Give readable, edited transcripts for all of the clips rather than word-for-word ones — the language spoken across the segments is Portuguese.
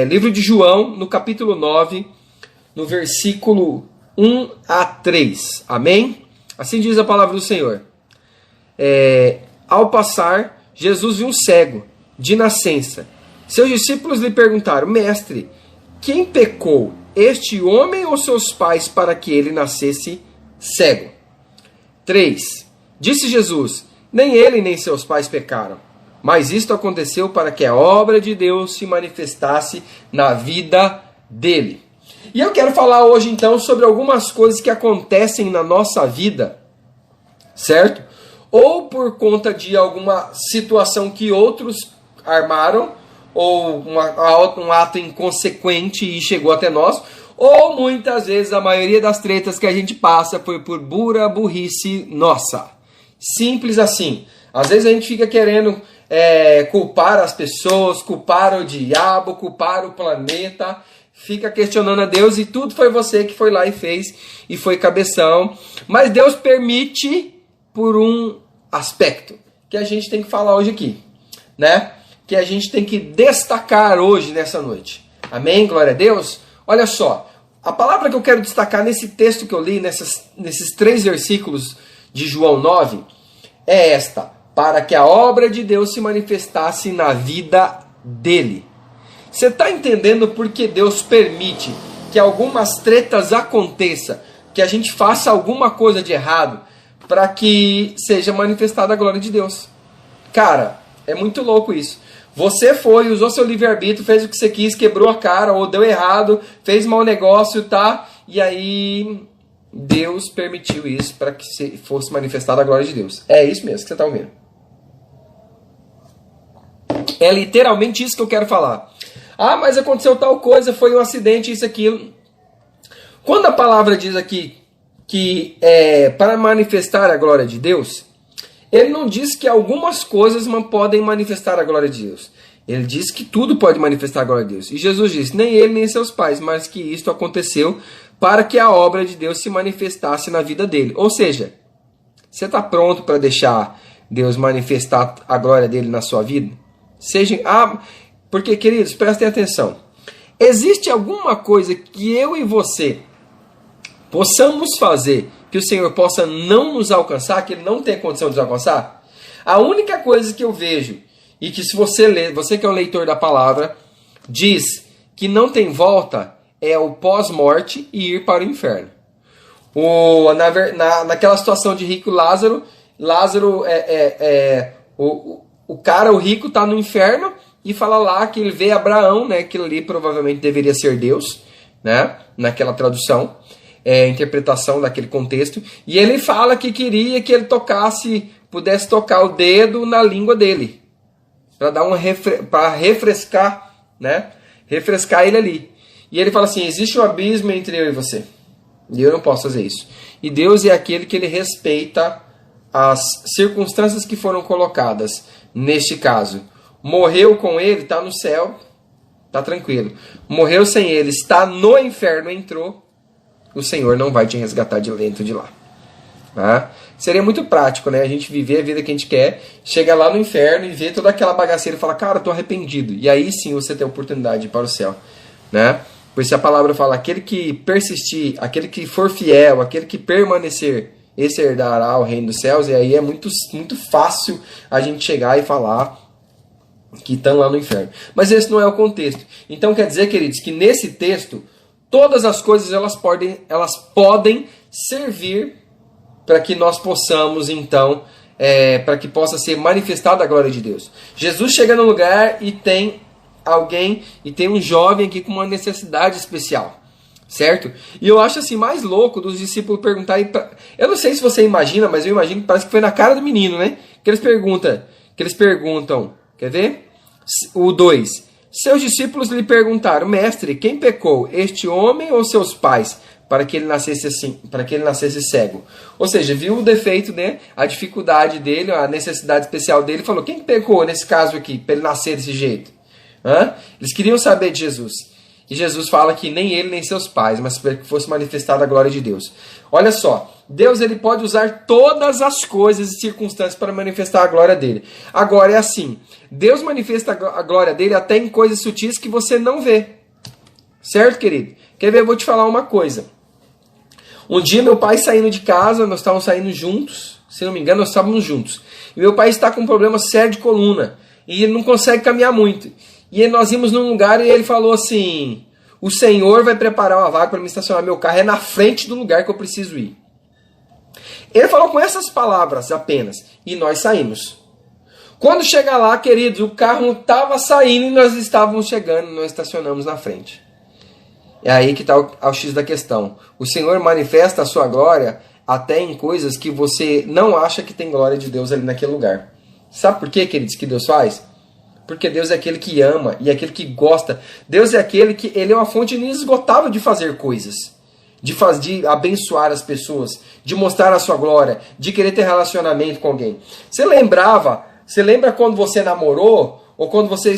Livro de João, no capítulo 9, no versículo 1 a 3. Amém? Assim diz a palavra do Senhor. Ao passar, Jesus viu um cego, de nascença. Seus discípulos lhe perguntaram: Mestre, quem pecou, este homem ou seus pais, para que ele nascesse cego? 3. Disse Jesus: Nem ele nem seus pais pecaram, mas isto aconteceu para que a obra de Deus se manifestasse na vida dele. E eu quero falar hoje então sobre algumas coisas que acontecem na nossa vida, certo? Ou por conta de alguma situação que outros armaram, ou um ato inconsequente e chegou até nós, ou muitas vezes a maioria das tretas que a gente passa foi por pura burrice nossa. Simples assim. Às vezes a gente fica querendo culpar as pessoas, culpar o diabo, culpar o planeta, fica questionando a Deus e tudo foi você que foi lá e fez e foi cabeção. Mas Deus permite por um aspecto que a gente tem que falar hoje aqui, né? Que a gente tem que destacar hoje nessa noite. Amém? Glória a Deus. Olha só, a palavra que eu quero destacar nesse texto que eu li, nesses 3 versículos de João 9, é esta: para que a obra de Deus se manifestasse na vida dele. Você está entendendo por que Deus permite que algumas tretas aconteçam, que a gente faça alguma coisa de errado, para que seja manifestada a glória de Deus? Cara, é muito louco isso. Você usou seu livre-arbítrio, fez o que você quis, quebrou a cara, ou deu errado, fez mau negócio, tá? E aí Deus permitiu isso para que fosse manifestada a glória de Deus. É isso mesmo que você está ouvindo. É literalmente isso que eu quero falar. Ah, mas aconteceu tal coisa, foi um acidente, isso, aquilo. Quando a palavra diz aqui que é para manifestar a glória de Deus, ele não diz que algumas coisas podem manifestar a glória de Deus. Ele diz que tudo pode manifestar a glória de Deus. E Jesus disse: nem ele nem seus pais, mas que isto aconteceu para que a obra de Deus se manifestasse na vida dele. Ou seja, você está pronto para deixar Deus manifestar a glória dele na sua vida? Porque, queridos, prestem atenção. Existe alguma coisa que eu e você possamos fazer que o Senhor possa não nos alcançar, que Ele não tem condição de nos alcançar? A única coisa que eu vejo, e que se você ler, você que é um leitor da palavra, diz que não tem volta, é o pós-morte e ir para o inferno. Naquela situação de rico Lázaro, o rico está no inferno e fala lá que ele vê Abraão, né? Aquilo ali provavelmente deveria ser Deus, né? Naquela tradução, interpretação daquele contexto. E ele fala que queria que ele pudesse tocar o dedo na língua dele, para dar para refrescar, né? Refrescar ele ali. E ele fala assim: existe um abismo entre eu e você, e eu não posso fazer isso. E Deus é aquele que ele respeita as circunstâncias que foram colocadas. Neste caso, morreu com ele, está no céu, está tranquilo. Morreu sem ele, está no inferno, entrou, o Senhor não vai te resgatar de dentro de lá. Tá? Seria muito prático, né? A gente viver a vida que a gente quer, chega lá no inferno e vê toda aquela bagaceira e fala: cara, estou arrependido. E aí sim você tem a oportunidade de ir para o céu, né? Por isso a palavra fala: aquele que persistir, aquele que for fiel, aquele que permanecer, esse herdará o reino dos céus. E aí é muito, muito fácil a gente chegar e falar que estão lá no inferno. Mas esse não é o contexto. Então quer dizer, queridos, que nesse texto todas as coisas elas podem servir para que nós possamos então, para que possa ser manifestada a glória de Deus. Jesus chega no lugar e tem alguém, e tem um jovem aqui com uma necessidade especial, certo? E eu acho assim mais louco dos discípulos perguntarem, eu não sei se você imagina, mas eu imagino que parece que foi na cara do menino, né? Que eles perguntam, quer ver? O 2. Seus discípulos lhe perguntaram: mestre, quem pecou, este homem ou seus pais, para que ele nascesse assim, para que ele nascesse cego? Ou seja, viu o defeito, né? A dificuldade dele, a necessidade especial dele, falou: quem pecou nesse caso aqui, para ele nascer desse jeito? Eles queriam saber de Jesus. E Jesus fala que nem ele nem seus pais, mas para que fosse manifestada a glória de Deus. Olha só, Deus ele pode usar todas as coisas e circunstâncias para manifestar a glória dele. Agora é assim, Deus manifesta a glória dele até em coisas sutis que você não vê. Certo, querido? Quer ver? Eu vou te falar uma coisa. Um dia meu pai saindo de casa, nós estávamos saindo juntos, se não me engano nós estávamos juntos. E meu pai está com um problema sério de coluna e ele não consegue caminhar muito. E nós íamos num lugar e ele falou assim, o Senhor vai preparar uma vaga para me estacionar meu carro, é na frente do lugar que eu preciso ir. Ele falou com essas palavras apenas, e nós saímos. Quando chega lá, queridos, o carro não estava saindo e nós estávamos chegando, nós estacionamos na frente. É aí que está o X da questão. O Senhor manifesta a sua glória até em coisas que você não acha que tem glória de Deus ali naquele lugar. Sabe por quê, queridos, que Deus faz? Porque Deus é aquele que ama e é aquele que gosta. Deus é aquele que ele é uma fonte inesgotável de fazer coisas. De abençoar as pessoas, de mostrar a sua glória, de querer ter relacionamento com alguém. Você lembra quando você namorou? Ou quando você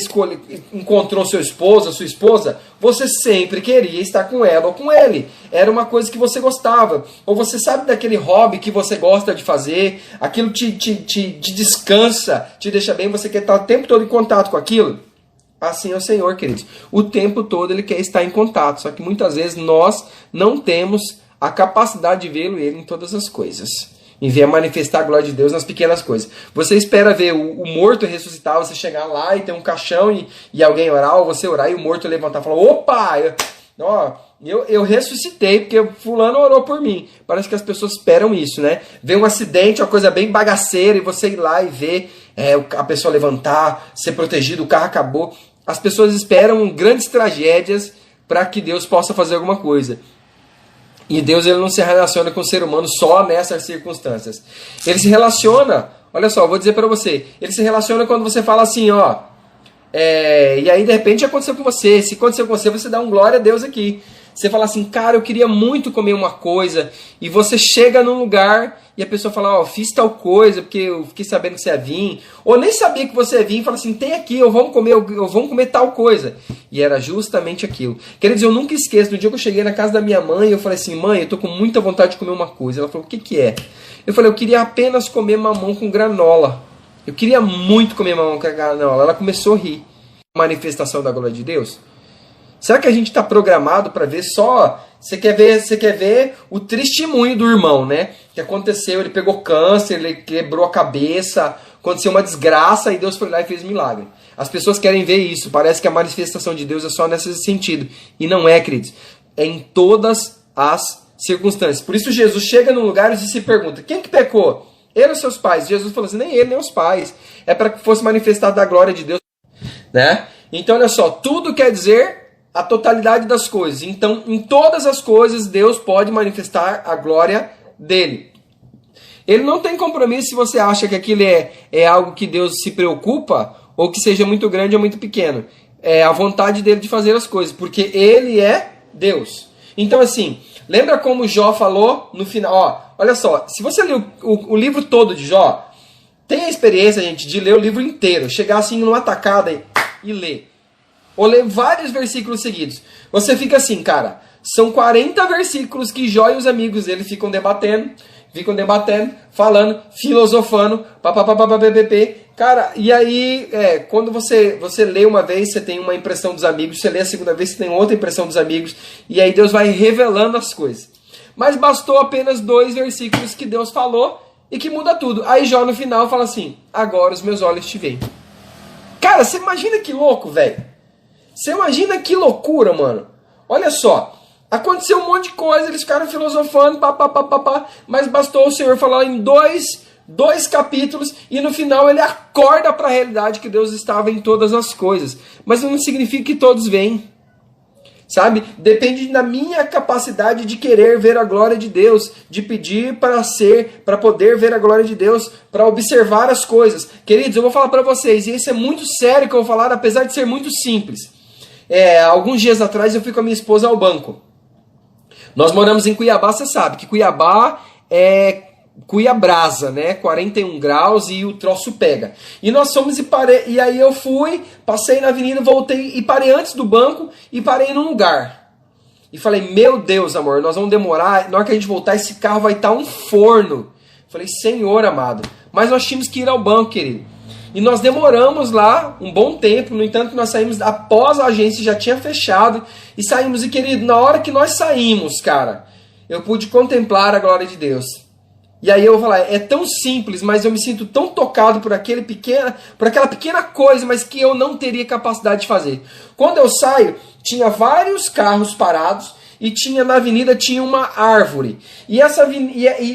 encontrou seu esposo, sua esposa, você sempre queria estar com ela ou com ele. Era uma coisa que você gostava. Ou você sabe daquele hobby que você gosta de fazer, aquilo te descansa, te deixa bem, você quer estar o tempo todo em contato com aquilo? Assim é o Senhor, queridos. O tempo todo ele quer estar em contato, só que muitas vezes nós não temos a capacidade de vê-lo ele em todas as coisas. E ver manifestar a glória de Deus nas pequenas coisas. Você espera ver o morto ressuscitar, você chegar lá e ter um caixão e alguém orar, ou você orar e o morto levantar e falar, opa, eu ressuscitei porque fulano orou por mim. Parece que as pessoas esperam isso, né? Ver um acidente, uma coisa bem bagaceira, e você ir lá e ver a pessoa levantar, ser protegido, o carro acabou. As pessoas esperam grandes tragédias para que Deus possa fazer alguma coisa. E Deus ele não se relaciona com o ser humano só nessas circunstâncias. Ele se relaciona, olha só, eu vou dizer para você, ele se relaciona quando você fala assim, e aí de repente aconteceu com você, se aconteceu com você, você dá um glória a Deus aqui. Você fala assim, cara, eu queria muito comer uma coisa, e você chega num lugar e a pessoa fala, fiz tal coisa, porque eu fiquei sabendo que você ia vir, ou nem sabia que você ia vir, e fala assim, tem aqui, vamos comer tal coisa. E era justamente aquilo. Queridos, eu nunca esqueço, no dia que eu cheguei na casa da minha mãe, eu falei assim, mãe, eu tô com muita vontade de comer uma coisa. Ela falou, o que que é? Eu falei, eu queria apenas comer mamão com granola. Eu queria muito comer mamão com granola. Ela começou a rir. Manifestação da glória de Deus? Será que a gente está programado para ver só... Você quer ver o testemunho do irmão, né? Que aconteceu, ele pegou câncer, ele quebrou a cabeça, aconteceu uma desgraça e Deus foi lá e fez milagre. As pessoas querem ver isso, parece que a manifestação de Deus é só nesse sentido. E não é, queridos. É em todas as circunstâncias. Por isso Jesus chega num lugar e se pergunta, quem que pecou? Ele ou seus pais? Jesus falou assim, nem ele, nem os pais. É para que fosse manifestada a glória de Deus. Né? Então, olha só, tudo quer dizer a totalidade das coisas. Então, em todas as coisas, Deus pode manifestar a glória dele. Ele não tem compromisso se você acha que aquilo é algo que Deus se preocupa, ou que seja muito grande ou muito pequeno. É a vontade dele de fazer as coisas, porque ele é Deus. Então, assim, lembra como Jó falou no final? Olha só, se você ler o livro todo de Jó, tem a experiência, gente, de ler o livro inteiro, chegar assim numa tacada e ler. Ou ler vários versículos seguidos. Você fica assim, cara, são 40 versículos que Jó e os amigos dele ficam debatendo, falando, filosofando, cara, e aí, quando você lê uma vez, você tem uma impressão dos amigos, você lê a segunda vez, você tem outra impressão dos amigos, e aí Deus vai revelando as coisas. Mas bastou apenas 2 versículos que Deus falou e que muda tudo. Aí Jó no final fala assim, agora os meus olhos te veem. Cara, você imagina que louco, velho. Você imagina que loucura, mano. Olha só. Aconteceu um monte de coisa, eles ficaram filosofando, mas bastou o Senhor falar em dois capítulos e no final ele acorda para a realidade que Deus estava em todas as coisas. Mas não significa que todos veem. Sabe? Depende da minha capacidade de querer ver a glória de Deus, de pedir para poder ver a glória de Deus, para observar as coisas. Queridos, eu vou falar para vocês, e isso é muito sério que eu vou falar, apesar de ser muito simples. Alguns dias atrás eu fui com a minha esposa ao banco. Nós moramos em Cuiabá, você sabe que Cuiabá é cuia brasa, né? 41 graus e o troço pega. E nós fomos e aí eu fui, passei na avenida, voltei e parei antes do banco e parei num lugar. E falei, meu Deus, amor, nós vamos demorar, na hora que a gente voltar esse carro vai estar um forno. Falei, Senhor amado, mas nós tínhamos que ir ao banco, querido. E nós demoramos lá um bom tempo, no entanto nós saímos após a agência já tinha fechado e saímos, e querido, na hora que nós saímos, cara, eu pude contemplar a glória de Deus. E aí eu vou falar, é tão simples, mas eu me sinto tão tocado por aquela pequena coisa, mas que eu não teria capacidade de fazer. Quando eu saio, tinha vários carros parados e na avenida tinha uma árvore. E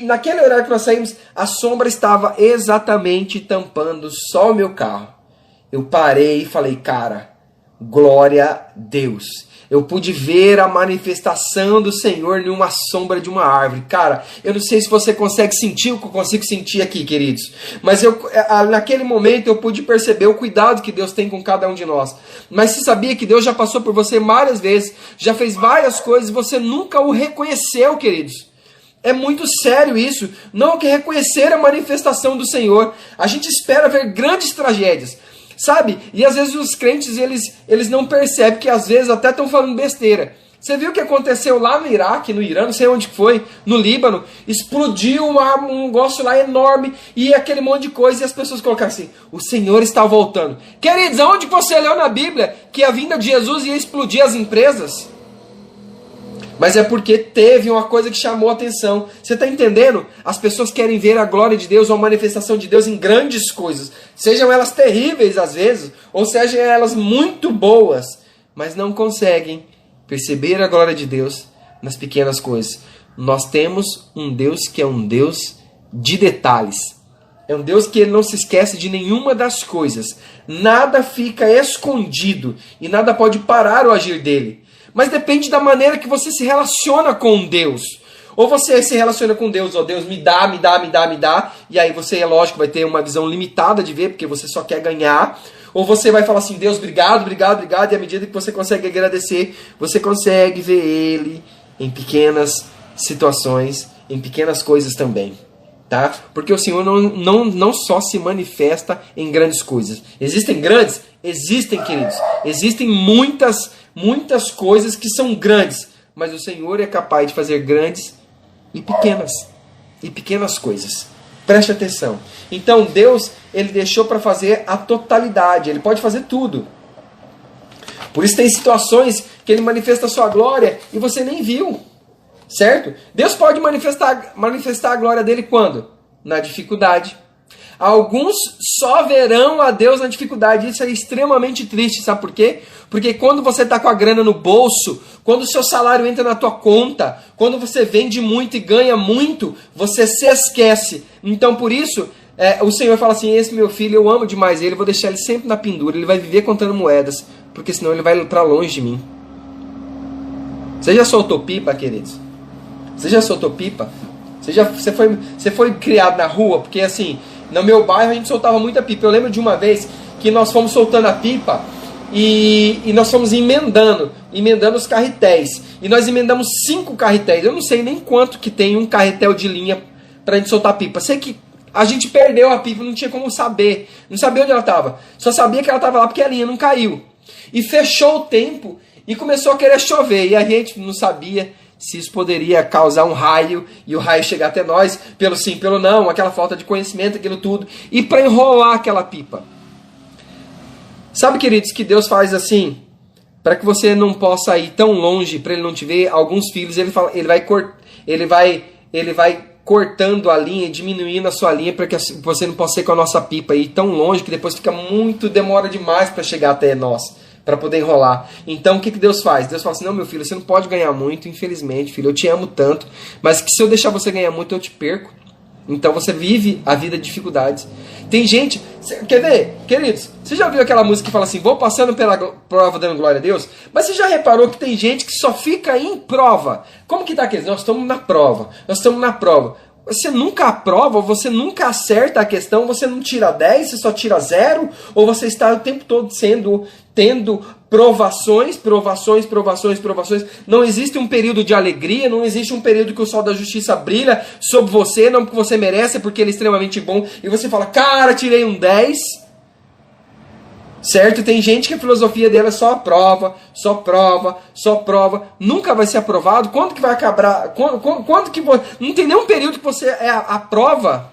naquele horário que nós saímos, a sombra estava exatamente tampando só o meu carro. Eu parei e falei, cara, glória a Deus. Eu pude ver a manifestação do Senhor numa sombra de uma árvore. Cara, eu não sei se você consegue sentir o que eu consigo sentir aqui, queridos. Mas naquele momento eu pude perceber o cuidado que Deus tem com cada um de nós. Mas você sabia que Deus já passou por você várias vezes, já fez várias coisas e você nunca o reconheceu, queridos. É muito sério isso. Não que reconhecer a manifestação do Senhor. A gente espera ver grandes tragédias. Sabe? E às vezes os crentes, eles não percebem que às vezes até estão falando besteira. Você viu o que aconteceu lá no Iraque, no Irã, não sei onde foi, no Líbano? Explodiu um negócio lá enorme e aquele monte de coisa e as pessoas colocaram assim, o Senhor está voltando. Queridos, aonde você leu na Bíblia que a vinda de Jesus ia explodir as empresas? Mas é porque teve uma coisa que chamou a atenção. Você está entendendo? As pessoas querem ver a glória de Deus, ou a manifestação de Deus em grandes coisas. Sejam elas terríveis às vezes, ou sejam elas muito boas. Mas não conseguem perceber a glória de Deus nas pequenas coisas. Nós temos um Deus que é um Deus de detalhes. É um Deus que ele não se esquece de nenhuma das coisas. Nada fica escondido e nada pode parar o agir dele. Mas depende da maneira que você se relaciona com Deus. Ou você se relaciona com Deus, ó, Deus me dá, me dá, me dá, me dá. E aí você, é lógico, vai ter uma visão limitada de ver, porque você só quer ganhar. Ou você vai falar assim, Deus, obrigado, obrigado, obrigado. E à medida que você consegue agradecer, você consegue ver Ele em pequenas situações, em pequenas coisas também. Tá? Porque o Senhor não só se manifesta em grandes coisas. Existem grandes? Existem, queridos. Existem muitas coisas que são grandes, mas o Senhor é capaz de fazer grandes e pequenas coisas. Preste atenção. Então Deus, ele deixou para fazer a totalidade, ele pode fazer tudo. Por isso tem situações que ele manifesta a sua glória e você nem viu. Certo? Deus pode manifestar a glória dele quando? Na dificuldade. Alguns só verão a Deus na dificuldade. Isso é extremamente triste, sabe por quê? Porque quando você está com a grana no bolso, quando o seu salário entra na tua conta, quando você vende muito e ganha muito, você se esquece. Então por isso, o Senhor fala assim, esse meu filho, eu amo demais ele, vou deixar ele sempre na pendura, ele vai viver contando moedas, porque senão ele vai para longe de mim. Você já soltou pipa, queridos? Você já soltou pipa? Você foi criado na rua? Porque assim, no meu bairro a gente soltava muita pipa. Eu lembro de uma vez que nós fomos soltando a pipa e nós fomos emendando os carretéis. E nós emendamos 5 carretéis. Eu não sei nem quanto que tem um carretel de linha pra gente soltar pipa. Sei que a gente perdeu a pipa, não tinha como saber. Não sabia onde ela estava. Só sabia que ela estava lá porque a linha não caiu. E fechou o tempo e começou a querer chover. E a gente não sabia se isso poderia causar um raio, e o raio chegar até nós, pelo sim, pelo não, aquela falta de conhecimento, aquilo tudo, e para enrolar aquela pipa. Sabe, queridos, que Deus faz assim, para que você não possa ir tão longe, para ele não te ver, alguns filhos, ele vai cortando a linha, diminuindo a sua linha, para que você não possa ir com a nossa pipa ir tão longe, que depois demora demais para chegar até nós, para poder enrolar. Então o que Deus faz? Deus fala assim, não, meu filho, você não pode ganhar muito, infelizmente, filho, eu te amo tanto, mas que se eu deixar você ganhar muito, eu te perco. Então você vive a vida de dificuldades. Tem gente, quer ver, queridos, você já viu aquela música que fala assim, vou passando pela prova dando glória a Deus? Mas você já reparou que tem gente que só fica em prova? Como que tá aqui? Nós estamos na prova, Você nunca aprova, você nunca acerta a questão, você não tira 10, você só tira 0, ou você está o tempo todo tendo provações. Não existe um período de alegria, não existe um período que o sol da justiça brilha sobre você, não porque você merece, é porque ele é extremamente bom, e você fala, cara, tirei um 10. Certo? Tem gente que a filosofia dela é só prova, nunca vai ser aprovado. Quando que vai acabar? Quando que não tem nenhum período que você é a prova,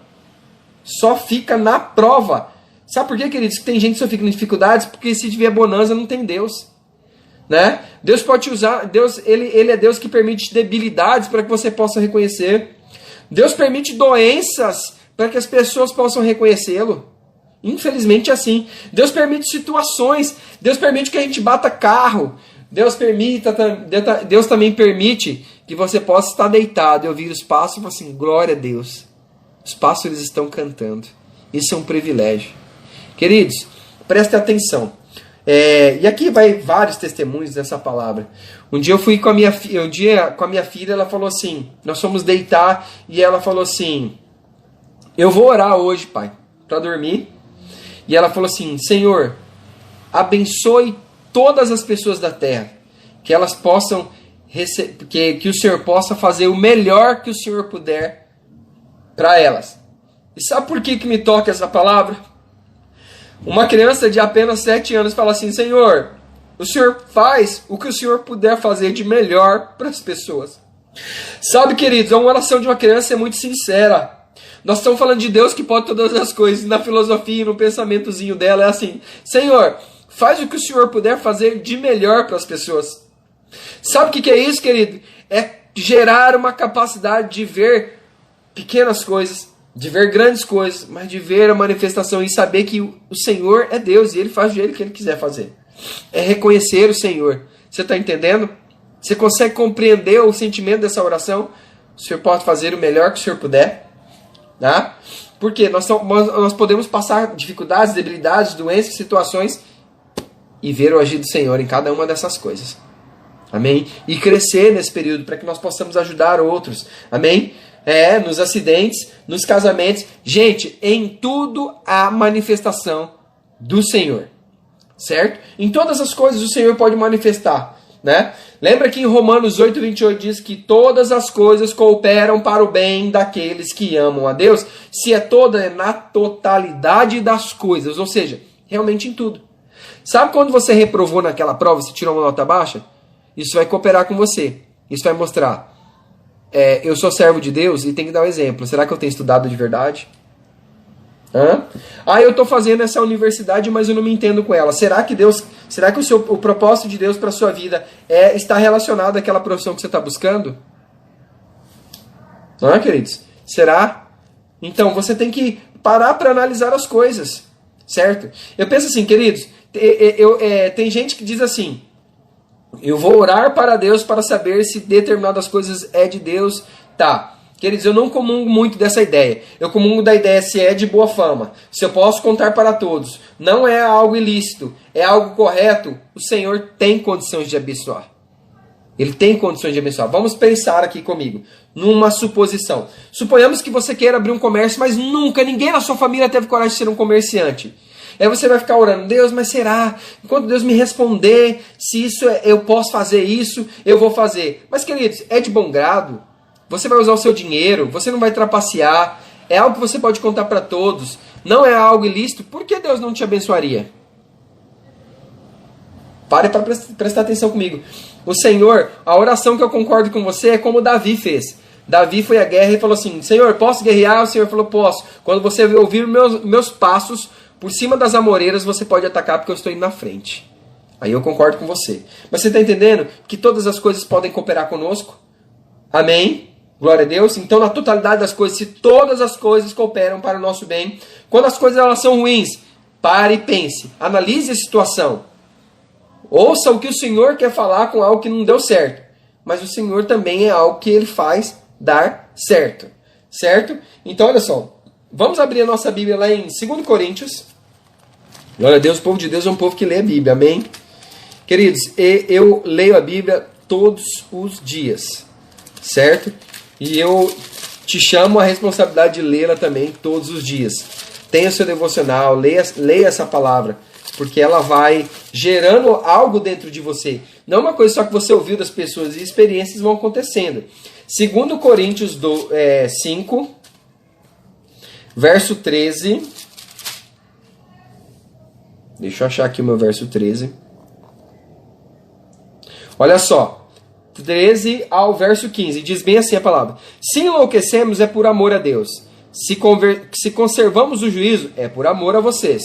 só fica na prova. Sabe por quê, queridos? Que tem gente que só fica em dificuldades porque se tiver bonança não tem Deus, né? Deus pode te usar, Deus, ele é Deus que permite debilidades para que você possa reconhecer. Deus permite doenças para que as pessoas possam reconhecê-lo. Infelizmente é assim. Deus permite situações. Deus permite que a gente bata carro. Deus também permite que você possa estar deitado e ouvir os pássaros e falar assim, glória a Deus. Os pássaros estão cantando. Isso é um privilégio. Queridos, prestem atenção. E aqui vai vários testemunhos dessa palavra. Um dia eu fui com a minha filha, ela falou assim, nós fomos deitar e ela falou assim, eu vou orar hoje, pai, para dormir. E ela falou assim, Senhor, abençoe todas as pessoas da terra, que elas possam que o Senhor possa fazer o melhor que o Senhor puder para elas. E sabe por que me toca essa palavra? Uma criança de apenas 7 anos fala assim, Senhor, o Senhor faz o que o Senhor puder fazer de melhor para as pessoas. Sabe, queridos, a oração de uma criança é muito sincera. Nós estamos falando de Deus que pode todas as coisas. Na filosofia, no pensamentozinho dela, é assim, Senhor, faz o que o Senhor puder fazer de melhor para as pessoas. Sabe o que é isso, querido? É gerar uma capacidade de ver pequenas coisas, de ver grandes coisas, mas de ver a manifestação e saber que o Senhor é Deus e Ele faz do jeito que Ele quiser fazer. É reconhecer o Senhor. Você está entendendo? Você consegue compreender o sentimento dessa oração? O Senhor pode fazer o melhor que o Senhor puder. Tá? Porque nós podemos passar dificuldades, debilidades, doenças, situações e ver o agir do Senhor em cada uma dessas coisas. Amém? E crescer nesse período para que nós possamos ajudar outros. Amém? Nos acidentes, nos casamentos. Gente, em tudo há manifestação do Senhor. Certo? Em todas as coisas o Senhor pode manifestar. Né? Lembra que em Romanos 8:28 diz que todas as coisas cooperam para o bem daqueles que amam a Deus? Se é na totalidade das coisas, ou seja, realmente em tudo. Sabe quando você reprovou naquela prova, você tirou uma nota baixa? Isso vai cooperar com você. Isso vai mostrar, eu sou servo de Deus e tenho que dar um exemplo. Será que eu tenho estudado de verdade? Eu estou fazendo essa universidade, mas eu não me entendo com ela. Será que o propósito de Deus para a sua vida está relacionado àquela profissão que você está buscando? Não é, queridos? Será? Então, você tem que parar para analisar as coisas, certo? Eu penso assim, queridos, tem gente que diz assim, eu vou orar para Deus para saber se determinadas coisas é de Deus, tá. Queridos, eu não comungo muito dessa ideia. Eu comungo da ideia se é de boa fama, se eu posso contar para todos. Não é algo ilícito, é algo correto. O Senhor tem condições de abençoar. Ele tem condições de abençoar. Vamos pensar aqui comigo, numa suposição. Suponhamos que você queira abrir um comércio, mas nunca, ninguém na sua família teve coragem de ser um comerciante. Aí você vai ficar orando, Deus, mas será? Enquanto Deus me responder, se isso eu posso fazer isso, eu vou fazer. Mas, queridos, é de bom grado. Você vai usar o seu dinheiro, você não vai trapacear, é algo que você pode contar para todos, não é algo ilícito, por que Deus não te abençoaria? Pare para prestar atenção comigo. O Senhor, a oração que eu concordo com você é como Davi fez. Davi foi à guerra e falou assim, Senhor, posso guerrear? O Senhor falou, posso. Quando você ouvir meus passos por cima das amoreiras, você pode atacar porque eu estou indo na frente. Aí eu concordo com você. Mas você está entendendo que todas as coisas podem cooperar conosco? Amém? Glória a Deus. Então, na totalidade das coisas, se todas as coisas cooperam para o nosso bem, quando as coisas elas são ruins, pare e pense. Analise a situação. Ouça o que o Senhor quer falar com algo que não deu certo. Mas o Senhor também é algo que Ele faz dar certo. Certo? Então, olha só. Vamos abrir a nossa Bíblia lá em 2 Coríntios. Glória a Deus, o povo de Deus é um povo que lê a Bíblia. Amém? Queridos, eu leio a Bíblia todos os dias. Certo? E eu te chamo a responsabilidade de lê-la também todos os dias. Tenha seu devocional, leia essa palavra. Porque ela vai gerando algo dentro de você. Não é uma coisa só que você ouviu das pessoas, e experiências vão acontecendo. 2 Coríntios 5, verso 13. Deixa eu achar aqui o meu verso 13. Olha só, 13 ao verso 15, diz bem assim a palavra: se enlouquecemos é por amor a Deus, se conservamos o juízo é por amor a vocês,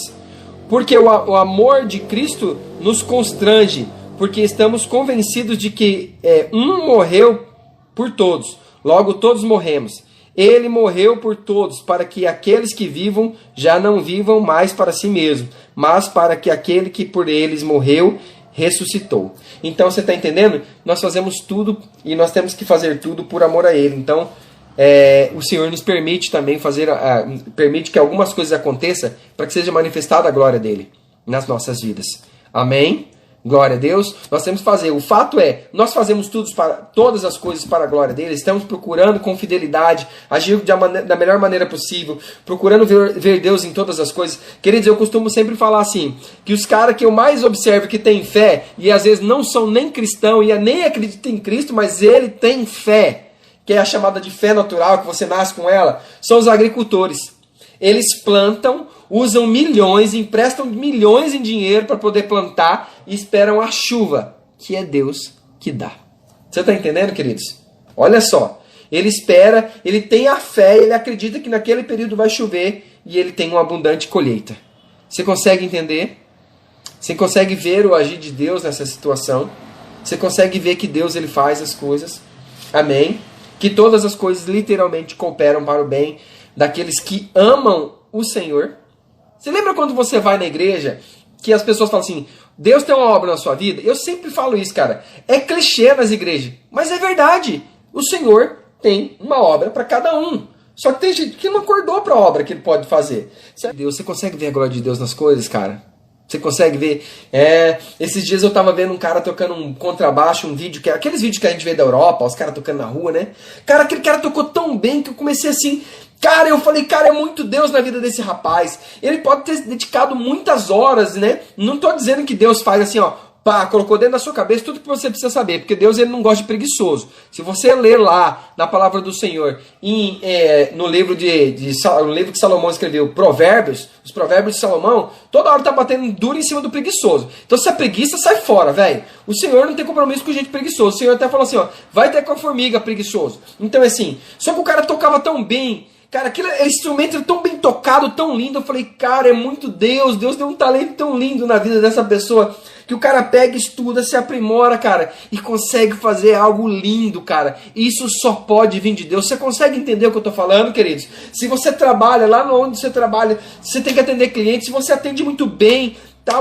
porque o amor de Cristo nos constrange, porque estamos convencidos de que um morreu por todos, logo todos morremos. Ele morreu por todos, para que aqueles que vivam já não vivam mais para si mesmos, mas para que aquele que por eles morreu ressuscitou. Então você está entendendo? Nós fazemos tudo e nós temos que fazer tudo por amor a Ele. Então o Senhor nos permite também permite que algumas coisas aconteçam para que seja manifestada a glória dEle nas nossas vidas. Amém? Glória a Deus. Nós temos que fazer. O fato é, nós fazemos todas as coisas para a glória dele. Estamos procurando com fidelidade, agir da melhor maneira possível, procurando ver Deus em todas as coisas. Queridos, eu costumo sempre falar assim, que os caras que eu mais observo que têm fé, e às vezes não são nem cristão, e nem acreditam em Cristo, mas ele tem fé, que é a chamada de fé natural, que você nasce com ela, são os agricultores. Eles plantam, usam milhões, emprestam milhões em dinheiro para poder plantar e esperam a chuva, que é Deus que dá. Você está entendendo, queridos? Olha só, ele espera, ele tem a fé, ele acredita que naquele período vai chover e ele tem uma abundante colheita. Você consegue entender? Você consegue ver o agir de Deus nessa situação? Você consegue ver que Deus ele faz as coisas? Amém? Que todas as coisas literalmente cooperam para o bem daqueles que amam o Senhor. Você lembra quando você vai na igreja que as pessoas falam assim, Deus tem uma obra na sua vida? Eu sempre falo isso, cara. É clichê nas igrejas, mas é verdade. O Senhor tem uma obra para cada um. Só que tem gente que não acordou para a obra que ele pode fazer. Você consegue ver a glória de Deus nas coisas, cara? Você consegue ver? Esses dias eu tava vendo um cara tocando um contrabaixo, um vídeo, aqueles vídeos que a gente vê da Europa, os caras tocando na rua, né? Cara, aquele cara tocou tão bem que eu comecei assim... Cara, eu falei, cara, é muito Deus na vida desse rapaz. Ele pode ter dedicado muitas horas, né? Não tô dizendo que Deus faz assim, ó, pá, colocou dentro da sua cabeça tudo que você precisa saber, porque Deus ele não gosta de preguiçoso. Se você ler lá na palavra do Senhor, no livro no livro que Salomão escreveu, Provérbios, os Provérbios de Salomão, toda hora tá batendo duro em cima do preguiçoso. Então se é preguiça, sai fora, velho. O Senhor não tem compromisso com gente preguiçoso. O Senhor até falou assim, ó, vai ter com a formiga preguiçoso. Então assim, só que o cara tocava tão bem. Cara, aquele instrumento tão bem tocado, tão lindo. Eu falei, cara, é muito Deus. Deus deu um talento tão lindo na vida dessa pessoa. Que o cara pega, estuda, se aprimora, cara. E consegue fazer algo lindo, cara. Isso só pode vir de Deus. Você consegue entender o que eu tô falando, queridos? Se você trabalha, lá onde você trabalha, você tem que atender clientes. Se você atende muito bem...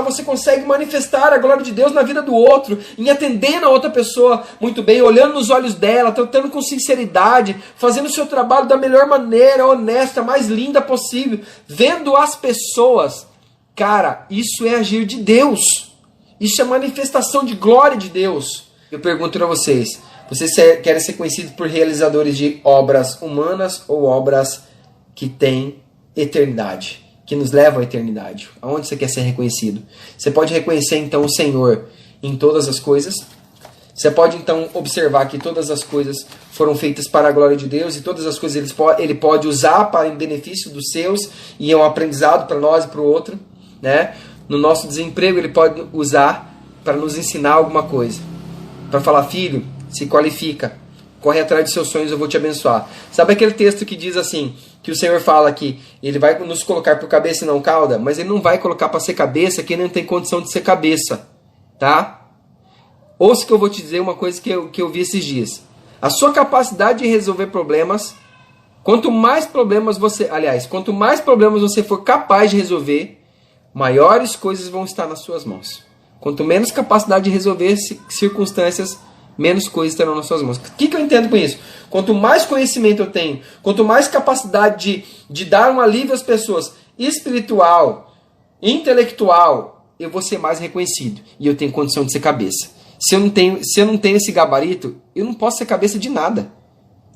Você consegue manifestar a glória de Deus na vida do outro, em atendendo a outra pessoa muito bem, olhando nos olhos dela, tratando com sinceridade, fazendo o seu trabalho da melhor maneira, honesta, mais linda possível, vendo as pessoas. Cara, isso é agir de Deus. Isso é manifestação de glória de Deus. Eu pergunto para vocês querem ser conhecidos por realizadores de obras humanas ou obras que têm eternidade? Que nos levam à eternidade. Aonde você quer ser reconhecido? Você pode reconhecer então o Senhor em todas as coisas. Você pode então observar que todas as coisas foram feitas para a glória de Deus e todas as coisas ele pode usar para em benefício dos seus e é um aprendizado para nós e para o outro, né? No nosso desemprego ele pode usar para nos ensinar alguma coisa, para falar, filho, se qualifica, corre atrás de seus sonhos, eu vou te abençoar. Sabe aquele texto que diz assim, que o Senhor fala que ele vai nos colocar por cabeça e não cauda, mas ele não vai colocar para ser cabeça quem não tem condição de ser cabeça, tá? Ouça que eu vou te dizer uma coisa que eu vi esses dias. A sua capacidade de resolver problemas, quanto mais problemas você for capaz de resolver, maiores coisas vão estar nas suas mãos. Quanto menos capacidade de resolver circunstâncias, menos coisas estarão nas suas mãos. O que eu entendo com isso? Quanto mais conhecimento eu tenho, quanto mais capacidade de dar um alívio às pessoas, espiritual, intelectual, eu vou ser mais reconhecido. E eu tenho condição de ser cabeça. Se eu não tenho esse gabarito, eu não posso ser cabeça de nada.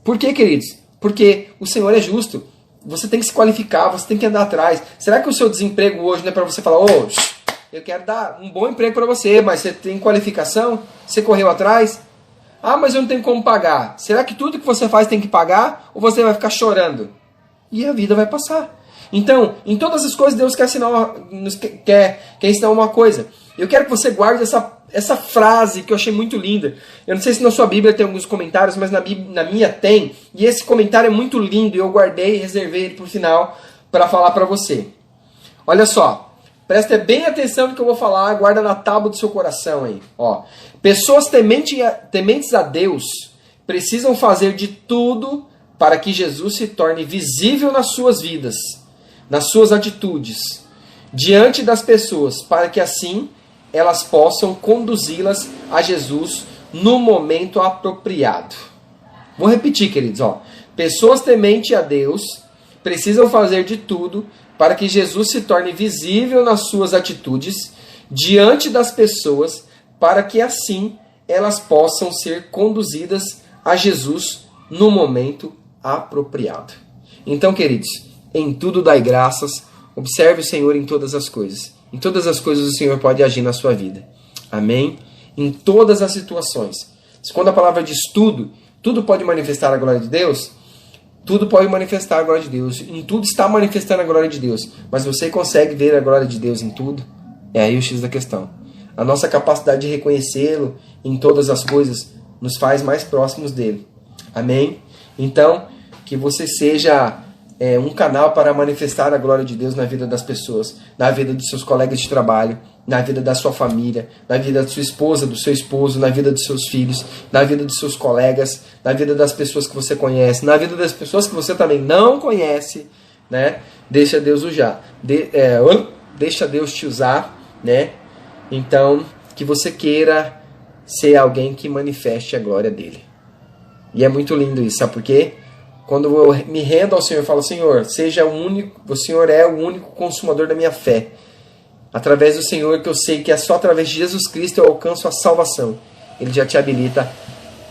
Por quê, queridos? Porque o Senhor é justo. Você tem que se qualificar, você tem que andar atrás. Será que o seu desemprego hoje não é para você falar, eu quero dar um bom emprego para você, mas você tem qualificação? Você correu atrás? Ah, mas eu não tenho como pagar. Será que tudo que você faz tem que pagar? Ou você vai ficar chorando? E a vida vai passar. Então, em todas as coisas, Deus quer ensinar uma coisa. Eu quero que você guarde essa frase que eu achei muito linda. Eu não sei se na sua Bíblia tem alguns comentários, mas na minha tem. E esse comentário é muito lindo e eu guardei e reservei ele para o final para falar para você. Olha só, presta bem atenção no que eu vou falar, guarda na tábua do seu coração aí. Ó, pessoas tementes a Deus precisam fazer de tudo para que Jesus se torne visível nas suas vidas, nas suas atitudes, diante das pessoas, para que assim elas possam conduzi-las a Jesus no momento apropriado. Vou repetir, queridos. Ó. Pessoas tementes a Deus precisam fazer de tudo para que Jesus se torne visível nas suas atitudes, diante das pessoas, para que assim elas possam ser conduzidas a Jesus no momento apropriado. Então, queridos, em tudo dai graças, observe o Senhor em todas as coisas. Em todas as coisas o Senhor pode agir na sua vida. Amém? Em todas as situações. Quando a palavra diz tudo, tudo pode manifestar a glória de Deus, tudo pode manifestar a glória de Deus. Em tudo está manifestando a glória de Deus. Mas você consegue ver a glória de Deus em tudo? É aí o X da questão. A nossa capacidade de reconhecê-lo em todas as coisas nos faz mais próximos dele. Amém? Então, que você seja um canal para manifestar a glória de Deus na vida das pessoas, na vida dos seus colegas de trabalho, na vida da sua família, na vida da sua esposa, do seu esposo, na vida dos seus filhos, na vida dos seus colegas, na vida das pessoas que você conhece, na vida das pessoas que você também não conhece, né? Deixa Deus usar, deixa Deus te usar, né? Então, que você queira ser alguém que manifeste a glória dele. E é muito lindo isso, sabe por quê? Quando eu me rendo ao Senhor e falo, Senhor, seja o único, o Senhor é o único consumador da minha fé. Através do Senhor, que eu sei que é só através de Jesus Cristo eu alcanço a salvação. Ele já te habilita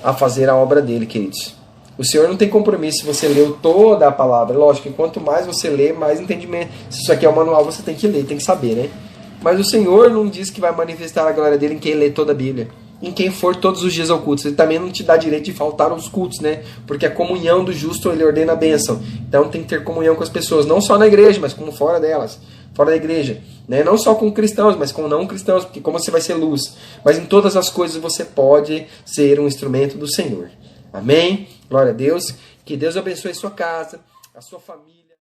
a fazer a obra dele, queridos. O Senhor não tem compromisso se você leu toda a palavra. Lógico que quanto mais você lê, mais entendimento. Se isso aqui é o manual, você tem que ler, tem que saber, né? Mas o Senhor não diz que vai manifestar a glória dele em quem lê toda a Bíblia. Em quem for todos os dias ao culto. Ele também não te dá direito de faltar aos cultos, né? Porque a comunhão do justo, ele ordena a bênção. Então tem que ter comunhão com as pessoas. Não só na igreja, mas como fora delas. Fora da igreja. Né? Não só com cristãos, mas com não cristãos. Porque como você vai ser luz? Mas em todas as coisas você pode ser um instrumento do Senhor. Amém? Glória a Deus. Que Deus abençoe a sua casa, a sua família.